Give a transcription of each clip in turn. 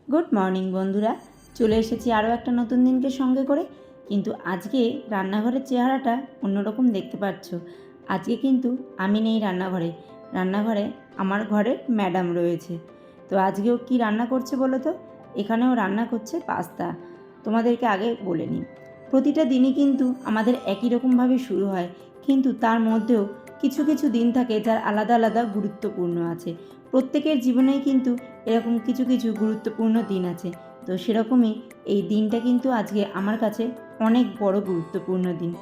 Good morning বন্ধুরা, চলে এসেছি আরও একটা নতুন দিনকে সঙ্গে করে। কিন্তু আজকে রান্নাঘরের চেহারাটা অন্যরকম দেখতে পাচ্ছ। আজকে কিন্তু আমি নেই রান্নাঘরে আমার ঘরের ম্যাডাম রয়েছে। তো আজকেও কি রান্না করছে বলো তো? এখানেও রান্না করছে পাস্তা। তোমাদেরকে আগে বলে নিই, প্রতিটা দিনই কিন্তু আমাদের একই রকমভাবে শুরু হয়, কিন্তু তার মধ্যেও কিছু কিছু দিন থাকে যার আলাদা আলাদা গুরুত্বপূর্ণ আছে। প্রত্যেকের জীবনেই কিন্তু এরকম কিছু কিছু গুরুত্বপূর্ণ দিন আছে। তো সেরকমই এই দিনটা কিন্তু আজকে আমার কাছে অনেক বড় গুরুত্বপূর্ণ দিন।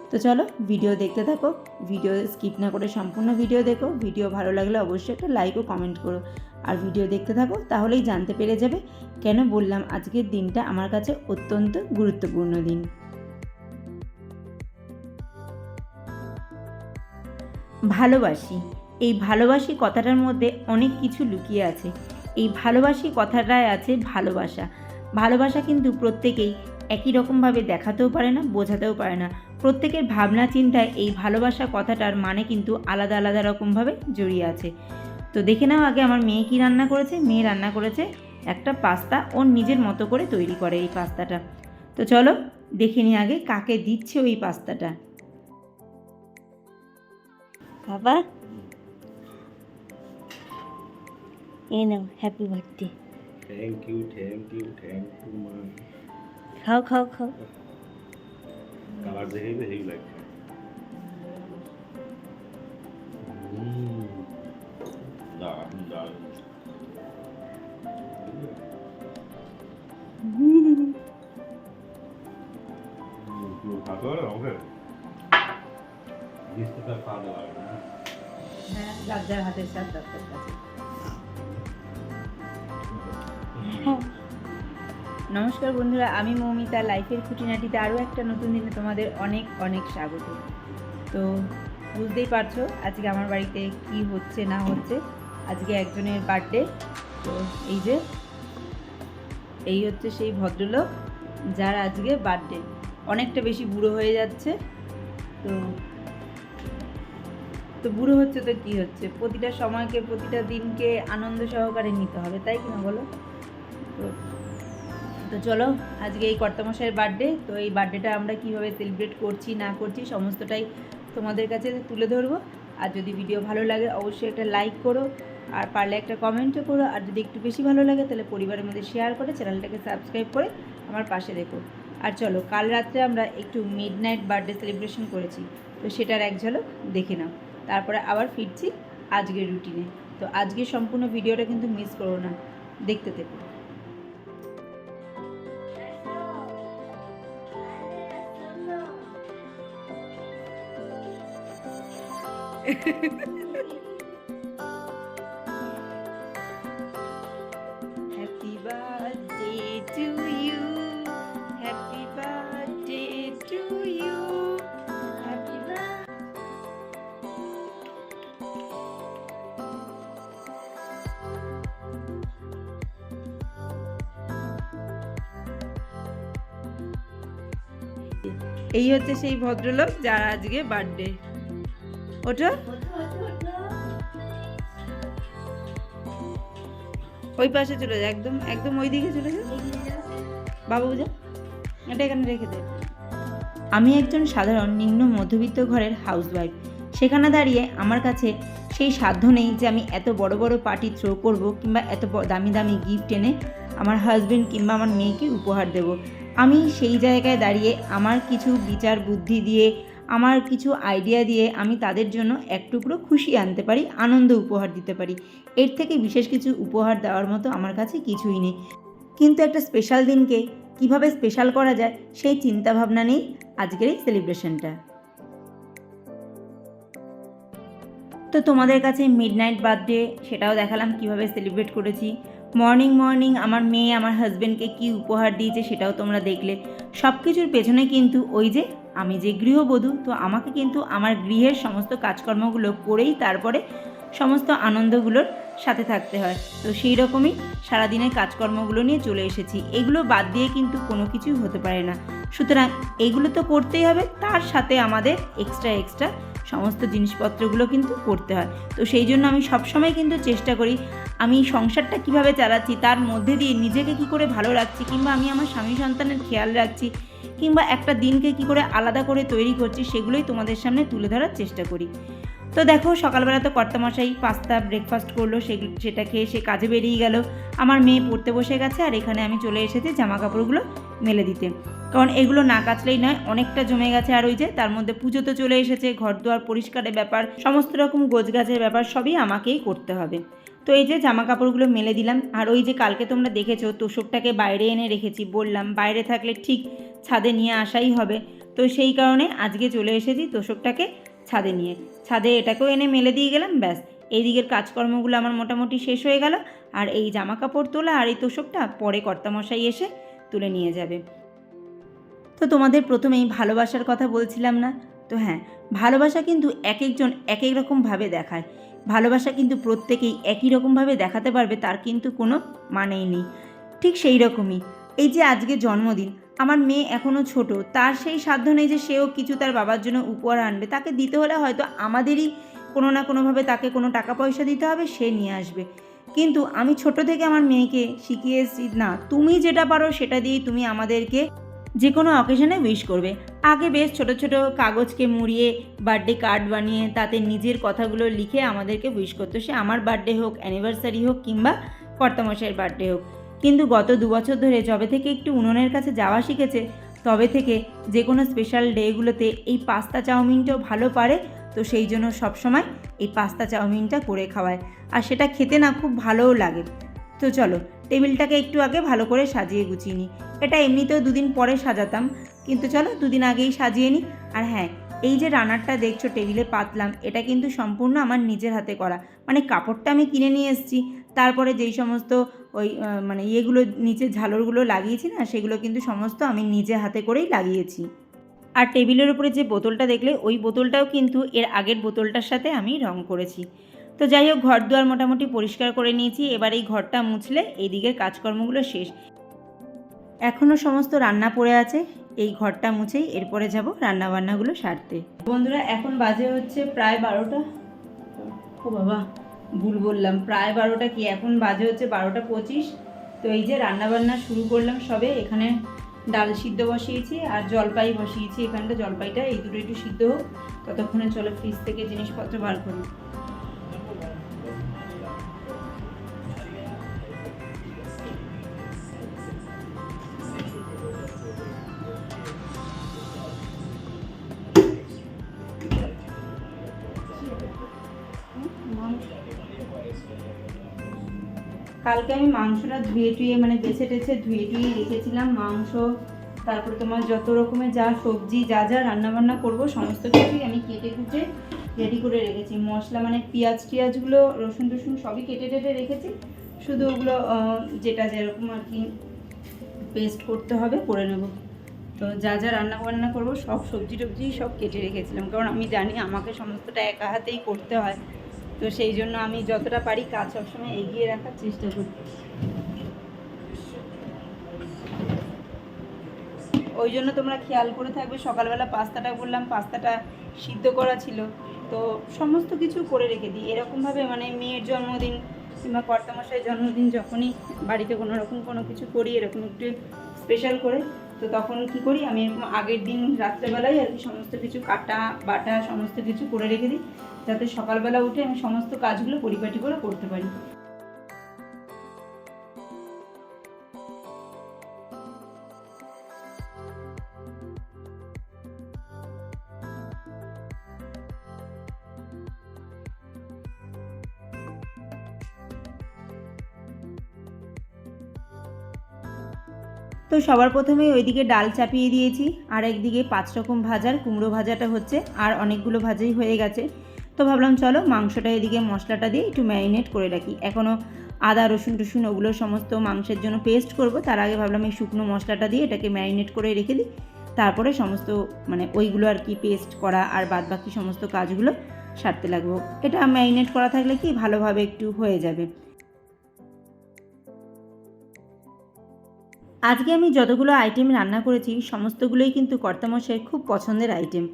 তো চলো ভিডিও দেখতে থাকো, ভিডিও স্কিপ না করে সম্পূর্ণ ভিডিও দেখো। ভিডিও ভালো লাগলে অবশ্যই একটা লাইক ও কমেন্ট করো, আর ভিডিও দেখতে থাকো, তাহলেই জানতে পেরে যাবে কেন বললাম আজকের দিনটা আমার কাছে অত্যন্ত গুরুত্বপূর্ণ দিন। ভালোবাসি, এই ভালোবাসি কথাটার মধ্যে অনেক কিছু লুকিয়ে আছে। এই ভালোবাসি কথাটায় আছে ভালোবাসা। ভালোবাসা কিন্তু প্রত্যেকেই একই রকমভাবে দেখাতেও পারে না, বোঝাতেও পারে না। প্রত্যেকের ভাবনা চিন্তায় এই ভালোবাসা কথাটার মানে কিন্তু আলাদা আলাদা রকমভাবে জড়িয়ে আছে। তো দেখে নাও আগে আমার মেয়ে কী রান্না করেছে। মেয়ে রান্না করেছে একটা পাস্তা, ওর নিজের মতো করে তৈরি করে এই পাস্তাটা। তো চলো দেখে নিই আগে কাকে দিচ্ছে ওই পাস্তাটা। বাবা, এই নাও, হ্যাপি বার্থডে। থ্যাংক ইউ মা। খাও খাও খাও। কালার দেখেই তো হেভি লাগছে। দারুণ দারুণ। খাওয়া দাওয়া হবে, মিষ্টিটা খাওয়া দাওয়া হবে না। হ্যাঁ, যার যার হাতের স্বাদ তার তার কাছে। নমস্কার বন্ধুরা, আমি মৌমিতা। লাইফের খুঁটিনাটিতে আরও একটা নতুন দিনে তোমাদের অনেক অনেক স্বাগত। তো বুঝতেই পারছো আজকে আমার বাড়িতে কি হচ্ছে না হচ্ছে। আজকে একজনের বার্থডে। তো এই হচ্ছে সেই ভদ্রলোক যার আজকে বার্থডে। অনেকটা বেশি বুড়ো হয়ে যাচ্ছে। তো বুড়ো হচ্ছে তো কী হচ্ছে, প্রতিটা সময়কে প্রতিটা দিনকে আনন্দ সহকারে নিতে হবে, তাই কিনা বলো? তো চলো আজকে এই কর্তামশাইয়ের বার্থডে। তো এই বার্থডেটা আমরা কীভাবে সেলিব্রেট করছি না করছি সমস্তটাই তোমাদের কাছে তুলে ধরবো। আর যদি ভিডিও ভালো লাগে অবশ্যই একটা লাইক করো, আর পারলে একটা কমেন্টও করো। আর যদি একটু বেশি ভালো লাগে তাহলে পরিবারের মধ্যে শেয়ার করে চ্যানেলটাকে সাবস্ক্রাইব করে আমার পাশে দেখো। আর চলো, কাল রাত্রে আমরা একটু মিডনাইট বার্থডে সেলিব্রেশন করেছি, তো সেটার এক ঝলক দেখে নাও। তারপরে আবার ফিরছি আজকের রুটিনে। তো আজকের সম্পূর্ণ ভিডিওটা কিন্তু মিস করো না, দেখতে থেকো। Happy birthday to you. Happy birthday to you. Happy birthday. এই হচ্ছে সেই ভদ্রলোক যার আজকে বার্থডে। ওঠো, ওই পাশে চলে যা, একদম একদম ওই দিকে চলে যা বাবু, যা, এটা এখানে রেখে দে। আমি একজন সাধারণ নিম্ন মধ্যবিত্ত ঘরের হাউসওয়াইফ। সেখানে দাঁড়িয়ে আমার কাছে সেই সাধ্য নেই যে আমি এত বড় বড় পার্টি থ্রো করব, কিংবা এত দামি দামি গিফট এনে আমার হাজবেন্ড কিংবা আমার মেয়েকে উপহার দেব। আমি সেই জায়গায় দাঁড়িয়ে আমার কিছু বিচার বুদ্ধি দিয়ে, আমার কিছু আইডিয়া দিয়ে আমি তাদের জন্য এক টুকরো খুশি আনতে পারি, আনন্দ উপহার দিতে পারি। এর থেকে বিশেষ কিছু উপহার দেওয়ার মতো আমার কাছে কিছুই নেই। কিন্তু একটা স্পেশাল দিনকে কিভাবে স্পেশাল করা যায় সেই চিন্তাভাবনা নেই আজকের এই সেলিব্রেশনটা। তো তোমাদের কাছে মিডনাইট বার্থডে সেটাও দেখালাম কিভাবে সেলিব্রেট করেছি। মর্নিং আমার মেয়ে আমার হাজব্যান্ডকে কি উপহার দিয়েছে সেটাও তোমরা দেখলে। সব কিছুর পেছনে কিন্তু ওই যে আমি যে গৃহবধূ, তো আমাকে কিন্তু আমার গৃহের সমস্ত কাজকর্মগুলো করেই তারপরে সমস্ত আনন্দগুলোর সাথে থাকতে হয়। তো সেই রকমই সারাদিনের কাজকর্মগুলো নিয়ে চলে এসেছি। এগুলো বাদ দিয়ে কিন্তু কোনো কিছুই হতে পারে না। সুতরাং এগুলো তো করতেই হবে, তার সাথে আমাদের এক্সট্রা সমস্ত জিনিসপত্রগুলো কিন্তু করতে হয়। তো সেই জন্য আমি সবসময় কিন্তু চেষ্টা করি আমি সংসারটা কিভাবে চালাচ্ছি, তার মধ্যে দিয়ে নিজেকে কি করে ভালো রাখছি, কিংবা আমি আমার স্বামী সন্তানের খেয়াল রাখছি, কিংবা একটা দিনকে কি করে আলাদা করে তৈরি করছি, সেগুলোই তোমাদের সামনে তুলে ধরার চেষ্টা করি। তো দেখো, সকালবেলা তো কর্তামশাই পাস্তা ব্রেকফাস্ট করলো, সেটা খেয়ে সে কাজে বেরিয়ে গেল। আমার মেয়ে পড়তে বসে গেছে, আর এখানে আমি চলে এসেছি জামা কাপড়গুলো মেলে দিতে, কারণ এগুলো না কাচলেই নয়, অনেকটা জমে গেছে। আর ওই যে তার মধ্যে পুজো তো চলে এসেছে, ঘর দুয়ার পরিষ্কারের ব্যাপার, সমস্ত রকম গোছগাছের ব্যাপার সবই আমাকেই করতে হবে। তো এই যে জামা কাপড়গুলো মেলে দিলাম। আর ওই যে কালকে তোমরা দেখেছো তোষকটাকে বাইরে এনে রেখেছি, বললাম বাইরে থাকলে ঠিক ছাদে নিয়ে আসাই হবে। তো সেই কারণে আজকে চলে এসেছি তোষকটাকে ছাদে নিয়ে। ছাদে এটাকেও এনে মেলে দিয়ে গেলাম, ব্যাস এই দিকের কাজকর্মগুলো আমার মোটামুটি শেষ হয়ে গেল। আর এই জামা কাপড় তোলা আর এই তোষকটা পরে কর্তামশাই এসে তুলে নিয়ে যাবে। তো তোমাদের প্রথমেই ভালোবাসার কথা বলছিলাম না? তো হ্যাঁ, ভালোবাসা কিন্তু এক একজন এক এক রকমভাবে দেখায়। ভালোবাসা কিন্তু প্রত্যেকেই একই রকমভাবে দেখাতে পারবে তার কিন্তু কোনো মানেই নেই। ঠিক সেই রকমই এই যে আজকে জন্মদিন, আমার মেয়ে এখনও ছোট, তার সেই সাধ্য নেই যে সেও কিছু তার বাবার জন্য উপহার আনবে। তাকে দিতে হলে হয়তো আমাদেরই কোনো না কোনোভাবে তাকে কোনো টাকা পয়সা দিতে হবে, সে নিয়ে আসবে। কিন্তু আমি ছোট থেকে আমার মেয়েকে শিখিয়ে এসেছি, না তুমি যেটা পারো সেটা দিয়েই তুমি আমাদেরকে যে কোনো অকেশনে উইশ করবে। আগে বেশ ছোট ছোট কাগজকে মুড়িয়ে বার্থডে কার্ড বানিয়ে তাতে নিজের কথাগুলো লিখে আমাদেরকে উইশ করতো, সে আমার বার্থডে হোক, অ্যানিভার্সারি হোক, কিংবা কর্তামশাইয়ের বার্থডে হোক। কিন্তু গত 2 বছর ধরে যবে থেকে একটু উনুনের কাছে যাওয়া শিখেছে, তবে থেকে যে কোনো স্পেশাল ডেগুলোতে এই পাস্তা চাউমিনটাও ভালো পারে। তো সেই জন্য সবসময় এই পাস্তা চাউমিনটা করে খাওয়ায়, আর সেটা খেতে না খুব ভালোও লাগে। তো চলো টেবিলটাকে একটু আগে ভালো করে সাজিয়ে গুছিয়ে নিই। এটা এমনিতেও 2 দিন পরে সাজাতাম, কিন্তু চলো 2 দিন আগেই সাজিয়ে নিই। আর হ্যাঁ, এই যে রানারটা দেখছো টেবিলে পাতলাম, এটা কিন্তু সম্পূর্ণ আমার নিজের হাতে করা। মানে কাপড়টা আমি কিনে নিয়ে এসেছি, তারপরে যেই সমস্ত ওই মানে ইয়েগুলো নিচে ঝালরগুলো লাগিয়েছি না, সেগুলো কিন্তু সমস্ত আমি নিজে হাতে করেই লাগিয়েছি। আর টেবিলের উপরে যে বোতলটা দেখলে, ওই বোতলটাও কিন্তু এর আগের বোতলটার সাথে আমি রং করেছি। তো যাই হোক, ঘর দুয়ার মোটামুটি পরিষ্কার করে নিয়েছি। এবার এই ঘরটা মুছলে এই দিকের কাজকর্মগুলো শেষ। এখনও সমস্ত রান্না পড়ে আছে, এই ঘরটা মুছেই এরপরে যাব রান্নাবান্নাগুলো সারতে। বন্ধুরা, এখন বাজে হচ্ছে প্রায় 12টা। ও বাবা, ভুল বললাম, প্রায় 12টা কি, এখন বাজে হচ্ছে 12টা 25। তো এই যে রান্নাবান্না শুরু করলাম সবে। এখানে ডাল সিদ্ধ বসিয়েছি আর জলপাই বসিয়েছি। এখানটা জলপাইটা এই দুটো একটু সিদ্ধ হোক, ততক্ষণে চলো ফ্রিজ থেকে জিনিসপত্র বার করি। কালকে আমি মাংসটা ধুয়ে টুয়ে মানে বেছে টেছে ধুয়ে টুয়ে রেখেছিলাম। মাংস, তারপরে তোমার যত রকমের যা সবজি যা যা রান্নাবান্না করবো সমস্ত কিছুই আমি কেটে কুটে রেডি করে রেখেছি। মশলা মানে পেঁয়াজ টিয়াজগুলো, রসুন টসুন সবই কেটে টেটে রেখেছি। শুধু ওগুলো যেটা যেরকম আর কি পেস্ট করতে হবে করে নেব। তো যা যা রান্নাবান্না করবো সব সবজি টবজি সব কেটে রেখেছিলাম, কারণ আমি জানি আমাকে সমস্তটা একা হাতেই করতে হয়। তো সেই জন্য আমি যতটা পারি কাজ সবসময় এগিয়ে রাখার চেষ্টা করি। ওই জন্য তোমরা খেয়াল করে থাকবে, সকালবেলা পাস্তাটা বললাম, পাস্তাটা সিদ্ধ করা ছিল, তো সমস্ত কিছু করে রেখে দিই এরকমভাবে। মানে মেয়ের জন্মদিন কিংবা কর্তামশাইয়ের জন্মদিন যখনই বাড়িতে কোনো রকম কোনো কিছু করি এরকম একটু স্পেশাল করে, তো তখন কি করি আমি এরকম আগের দিন রাত্রেবেলায় আর কি সমস্ত কিছু কাটা বাটা সমস্ত কিছু করে রেখে দিই, যাতে সকালবেলা উঠে আমি সমস্ত কাজগুলো পরিপাটি করে করতে পারি। তো সবার প্রথমে ওইদিকে ডাল চাপিয়ে দিয়েছি, আর একদিকে 5 রকম ভাজার কুমড়ো ভাজাটা হচ্ছে, আর অনেকগুলো ভাজাই হয়ে গেছে। তো ভাবলাম চলো মাংসটা এদিকে মশলাটা দিয়ে একটু ম্যারিনেট করে রাখি। এখনও আদা রসুন টসুন ওগুলো সমস্ত মাংসের জন্য পেস্ট করব, তার আগে ভাবলাম এই শুকনো মশলাটা দিয়ে এটাকে ম্যারিনেট করে রেখে দিই। তারপরে সমস্ত মানে ওইগুলো আর কি পেস্ট করা আর বাদ বাকি সমস্ত কাজগুলো সারতে লাগবো। এটা ম্যারিনেট করা থাকলে কি ভালোভাবে একটু হয়ে যাবে। আজকে আমি যতগুলো আইটেম রান্না করেছি সমস্তগুলোই কিন্তু কর্তামশাইয়ের খুব পছন্দের আইটেম।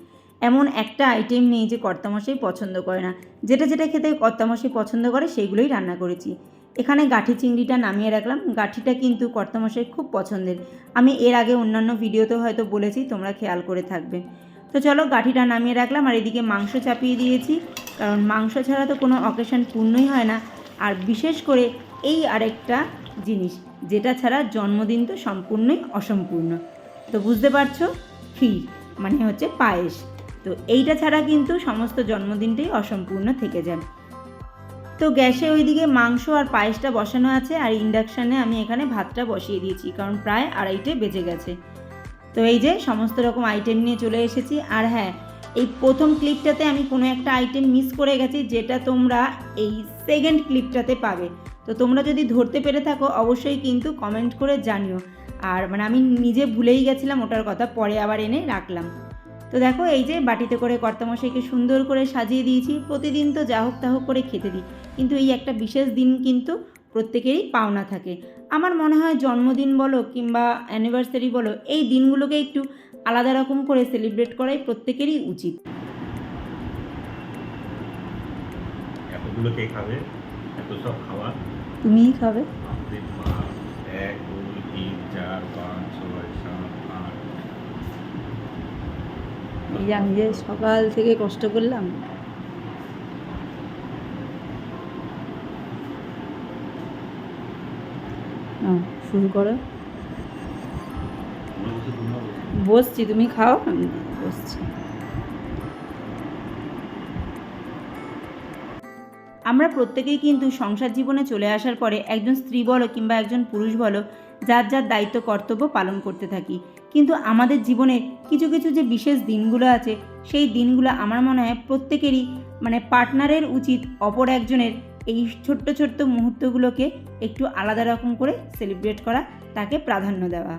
এমন একটা আইটেম নেই যে কর্তামশাই পছন্দ করে না। যেটা যেটা খেতে কর্তামশাই পছন্দ করে সেইগুলোই রান্না করেছি। এখানে গাঠি চিংড়িটা নামিয়ে রাখলাম। গাঠিটা কিন্তু কর্তামশাই খুব পছন্দের। আমি এর আগে অন্যান্য ভিডিওতেও হয়তো বলেছি, তোমরা খেয়াল করে থাকবে। তো চলো গাঠিটা নামিয়ে রাখলাম, আর এদিকে মাংস চাপিয়ে দিয়েছি, কারণ মাংস ছাড়া তো কোনো অকেশন পূর্ণই হয় না। আর বিশেষ করে এই আরেকটা জিনিস, যেটা ছাড়া জন্মদিন তো সম্পূর্ণই অসম্পূর্ণ। তো বুঝতে পারছো, ক্ষীর মানে হচ্ছে পায়েস। তো এইটা ছাড়া কিন্তু সমস্ত জন্মদিনটাই অসম্পূর্ণ থেকে যায়। তো গ্যাসে ওইদিকে মাংস আর পায়েসটা বসানো আছে, আর ইন্ডাকশানে আমি এখানে ভাতটা বসিয়ে দিয়েছি, কারণ প্রায় 2:30 বেজে গেছে। তো এই যে সমস্ত রকম আইটেম নিয়ে চলে এসেছি। আর হ্যাঁ, এই প্রথম ক্লিপটাতে আমি কোনো একটা আইটেম মিস করে গেছি, যেটা তোমরা এই সেকেন্ড ক্লিপটাতে পাবে। তো তোমরা যদি ধরতে পেরে থাকো অবশ্যই কিন্তু কমেন্ট করে জানিও। আর মানে আমি নিজে ভুলেই গেছিলাম ওটার কথা, পরে আবার এনে রাখলাম। তো দেখো এই যে বাটিতে করে কর্তামশাইকে সুন্দর করে সাজিয়ে দিয়েছি। প্রতিদিন তো যা হোক তা হোক করে খেতে দিই, কিন্তু এই একটা বিশেষ দিন কিন্তু প্রত্যেকেরই পাওনা থাকে। আমার মনে হয় জন্মদিন বলো কিংবা অ্যানিভার্সারি বলো, এই দিনগুলোকে একটু আলাদা রকম করে সেলিব্রেট করাই প্রত্যেকেরই উচিত। এতগুলো কে খাবে? এত সব খাবার তুমিই খাবে। 1 2 3 4 5 6 7 8। এই যে আমি যে সকাল থেকে কষ্ট করলাম। শুরু করো। বসছি, তুমি খাও, আমি বসছি। আমরা প্রত্যেকেই কিন্তু সংসার জীবনে চলে আসার পরে একজন স্ত্রী বলো কিংবা একজন পুরুষ বলো, যার যার দায়িত্ব কর্তব্য পালন করতে থাকি। কিন্তু আমাদের জীবনের কিছু কিছু যে বিশেষ দিনগুলো আছে, সেই দিনগুলো আমার মনে হয় প্রত্যেকেরই মানে পার্টনারের উচিত অপর একজনের এই ছোট্ট ছোট্ট মুহূর্তগুলোকে একটু আলাদা রকম করে সেলিব্রেট করা, তাকে প্রাধান্য দেওয়া।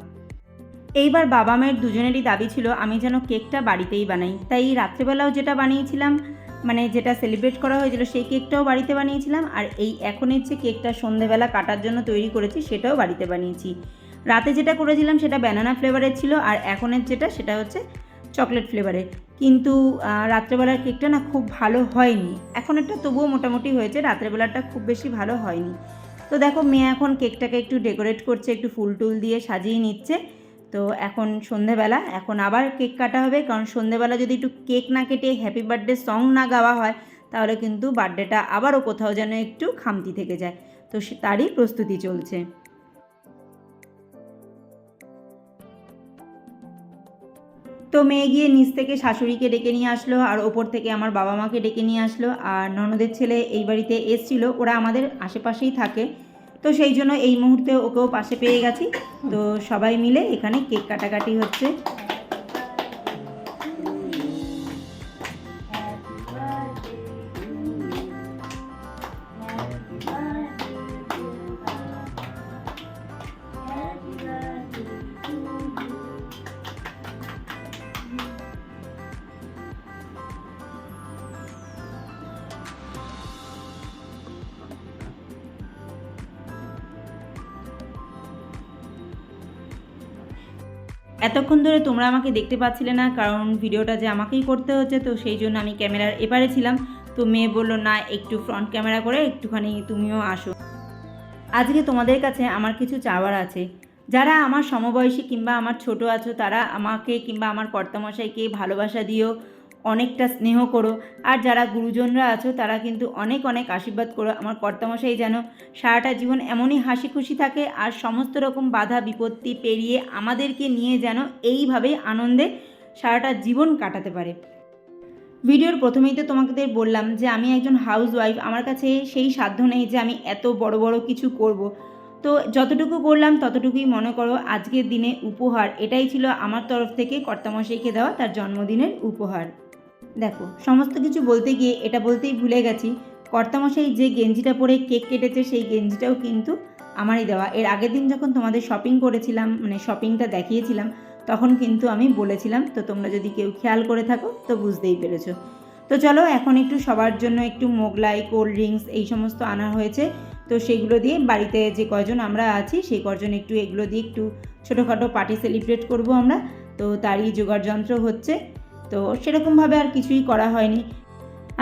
এইবার বাবা মায়ের দুজনেরই দাবি ছিল আমি যেন কেকটা বাড়িতেই বানাই। তাই রাত্রেবেলাও যেটা বানিয়েছিলাম, মানে যেটা সেলিব্রেট করা হয়েছিল, সেই কেকটাও বাড়িতে বানিয়েছিলাম। আর এই এখনের যে কেকটা সন্ধেবেলা কাটার জন্য তৈরি করেছি, সেটাও বাড়িতে বানিয়েছি। রাতে যেটা করেছিলাম সেটা ব্যানানা ফ্লেভারের ছিল, আর এখনের যেটা সেটা হচ্ছে চকলেট ফ্লেভারের। কিন্তু রাত্রেবেলার কেকটা না খুব ভালো হয়নি। এখনেরটা তবুও মোটামুটি হয়েছে, রাত্রেবেলাটা খুব বেশি ভালো হয়নি। তো দেখো মেয়ে এখন কেকটাকে একটু ডেকোরেট করছে, একটু ফুল টুল দিয়ে সাজিয়ে নিচ্ছে। তো এখন সন্ধেবেলা, এখন আবার কেক কাটা হবে, কারণ সন্ধেবেলা যদি একটু কেক না কেটে হ্যাপি বার্থডে সং না গাওয়া হয়, তাহলে কিন্তু বার্থডেটা আবারও কোথাও যেন একটু খামতি থেকে যায়। তো তারই প্রস্তুতি চলছে। তো মেয়ে গিয়ে নিচ থেকে শাশুড়িকে ডেকে নিয়ে আসলো, আর ওপর থেকে আমার বাবা মাকে ডেকে নিয়ে আসলো। আর ননদের ছেলে এই বাড়িতে এসছিল, ওরা আমাদের আশেপাশেই থাকে। তো সেই জন্য এই মুহূর্তে ওকেও পাশে পেয়ে গেছি। তো সবাই মিলে এখানে কেক কাটাকাটি হচ্ছে। এতক্ষণ ধরে তোমরা আমাকে দেখতে পাচ্ছিলে না, কারণ ভিডিওটা যে আমাকেই করতে হচ্ছে, তো সেই জন্য আমি ক্যামেরার এপারে ছিলাম। তো মেয়ে বললো না, একটু ফ্রন্ট ক্যামেরা করে একটুখানি তুমিও আসো। আজকে তোমাদের কাছে আমার কিছু চাওয়ার আছে। যারা আমার সমবয়সী কিংবা আমার ছোট আছো, তারা আমাকে কিংবা আমার কর্তামশাইকে ভালোবাসা দিও, অনেকটা স্নেহ করো। আর যারা গুরুজনরা আছো, তারা কিন্তু অনেক অনেক আশীর্বাদ করো। আমার কর্তামশাই যেন সারাটা জীবন এমনই হাসি খুশি থাকে, আর সমস্ত রকম বাধা বিপত্তি পেরিয়ে আমাদেরকে নিয়ে যেন এইভাবেই আনন্দে সারাটা জীবন কাটাতে পারে। ভিডিওর প্রথমেই তো তোমাদের বললাম যে আমি একজন হাউসওয়াইফ, আমার কাছে সেই সাধ্য নেই যে আমি এত বড় বড় কিছু করব। তো যতটুকু করলাম ততটুকুই মনে করো আজকের দিনে উপহার। এটাই ছিল আমার তরফ থেকে কর্তামশাইকে দেওয়া তার জন্মদিনের উপহার। দেখো সমস্ত কিছু বলতে গিয়ে এটা বলতেই ভুলে গেছি, কর্তামশাই যে গেঞ্জিটা পরে কেক কেটেছে, সেই গেঞ্জিটাও কিন্তু আমারই দেওয়া। এর আগের দিন যখন তোমাদের শপিং করেছিলাম, মানে শপিংটা দেখিয়েছিলাম, তখন কিন্তু আমি বলেছিলাম। তো তোমরা যদি কেউ খেয়াল করে থাকো তো বুঝতেই পেরেছো। তো চলো এখন একটু সবার জন্য একটু মোগলাই, কোল্ড ড্রিঙ্কস এই সমস্ত আনা হয়েছে। তো সেগুলো দিয়ে বাড়িতে যে কয়জন আমরা আছি সেই কয়জন একটু এগুলো দিয়ে একটু ছোটোখাটো পার্টি সেলিব্রেট করব আমরা। তো তারই জোগাড় যন্ত্র হচ্ছে। তো সেরকমভাবে আর কিছুই করা হয়নি।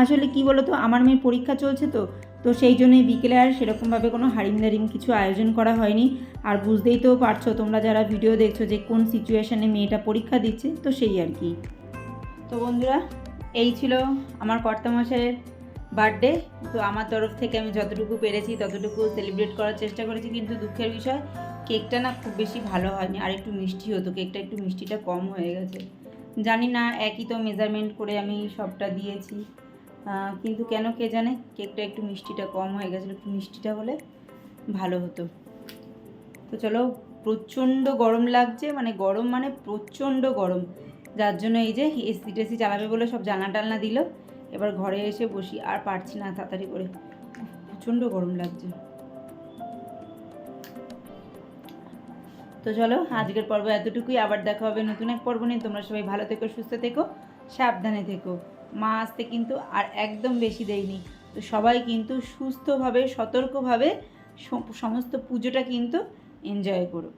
আসলে কি বলো তো, আমার মেয়ের পরীক্ষা চলছে তো তো সেই জন্যই বিকেলে আর সেরকমভাবে কোনো হারিম কিছু আয়োজন করা হয়নি। আর বুঝতেই তো পারছো তোমরা যারা ভিডিও দেখছো যে কোন সিচুয়েশানে মেয়েটা পরীক্ষা দিচ্ছে, তো সেই আর কি। তো বন্ধুরা, এই ছিল আমার কর্তামশাইয়ের বার্থডে। তো আমার তরফ থেকে আমি যতটুকু পেরেছি ততটুকু সেলিব্রেট করার চেষ্টা করেছি, কিন্তু দুঃখের বিষয় কেকটা না খুব বেশি ভালো হয়নি, আর একটু মিষ্টি হতো, কেকটা একটু মিষ্টিটা কম হয়ে গেছে। জানি না, একই তো মেজারমেন্ট করে আমি সবটা দিয়েছি, কিন্তু কেন কে জানে কেকটা একটু মিষ্টিটা কম হয়ে গেছিলো, একটু মিষ্টিটা হলে ভালো হতো। তো চলো, প্রচণ্ড গরম লাগছে, মানে গরম মানে প্রচণ্ড গরম, যার জন্য এই যে এসি টেসি চালাবে বলে সব জানলা টালনা দিল। এবার ঘরে এসে বসি, আর পারছি না তাড়াতাড়ি করে, প্রচণ্ড গরম লাগছে। তো চলো, আজকের পর্ব এতটুকুই, আবার দেখা হবে নতুন এক পর্ব নিয়ে। তোমরা সবাই ভালো থেকো, সুস্থ থেকো, সাবধানে থেকো। মা আসতে কিন্তু আর একদম বেশি দেয়নি, তো সবাই কিন্তু সুস্থভাবে সতর্কভাবে সমস্ত পুজোটা কিন্তু এনজয় করো।